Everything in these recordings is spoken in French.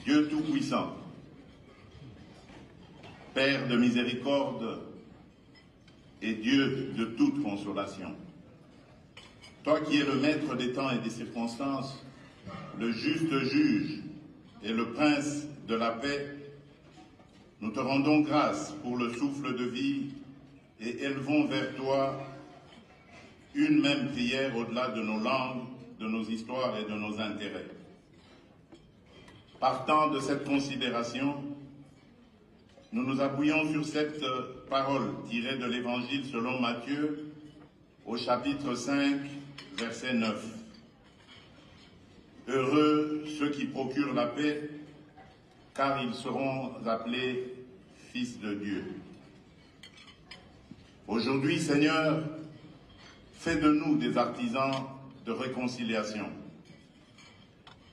Dieu Tout-Puissant, Père de miséricorde et Dieu de toute consolation, toi qui es le maître des temps et des circonstances, le juste juge et le prince de la paix, nous te rendons grâce pour le souffle de vie et élevons vers toi une même prière au-delà de nos langues, de nos histoires et de nos intérêts. Partant de cette considération, nous nous appuyons sur cette parole tirée de l'Évangile selon Matthieu au chapitre 5, verset 9. Heureux ceux qui procurent la paix, car ils seront appelés fils de Dieu. Aujourd'hui, Seigneur, fais de nous des artisans de réconciliation.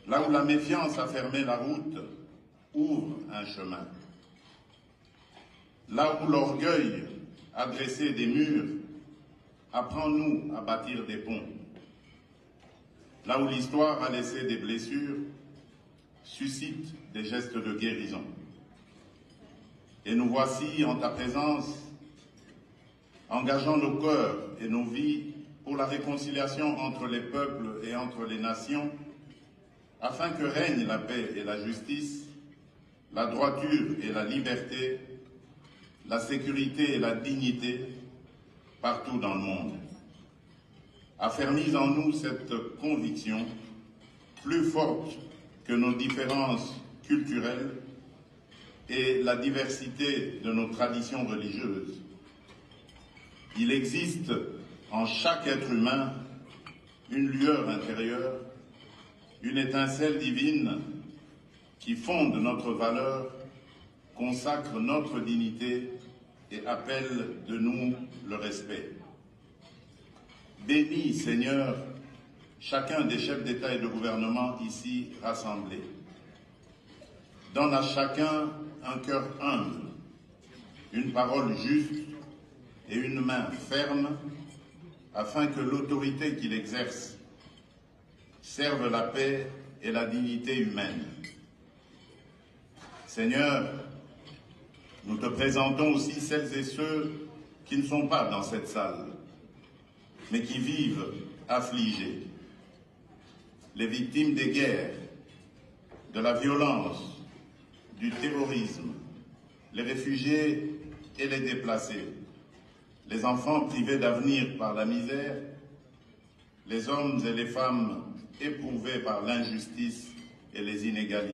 Là où la méfiance a fermé la route, ouvre un chemin. Là où l'orgueil a dressé des murs, apprends-nous à bâtir des ponts. Là où l'histoire a laissé des blessures, suscite des gestes de guérison. Et nous voici en ta présence, engageant nos cœurs et nos vies pour la réconciliation entre les peuples et entre les nations, afin que règnent la paix et la justice, la droiture et la liberté, la sécurité et la dignité partout dans le monde. Affermis en nous cette conviction, plus forte que nos différences culturelles et la diversité de nos traditions religieuses. Il existe en chaque être humain une lueur intérieure, une étincelle divine qui fonde notre valeur, consacre notre dignité et appelle de nous le respect. Bénis, Seigneur, chacun des chefs d'État et de gouvernement ici rassemblés. Donne à chacun un cœur humble, une parole juste et une main ferme, afin que l'autorité qu'il exerce serve la paix et la dignité humaine. Seigneur, nous te présentons aussi celles et ceux qui ne sont pas dans cette salle, mais qui vivent affligés. Les victimes des guerres, de la violence, du terrorisme, les réfugiés et les déplacés, les enfants privés d'avenir par la misère, les hommes et les femmes éprouvés par l'injustice et les inégalités.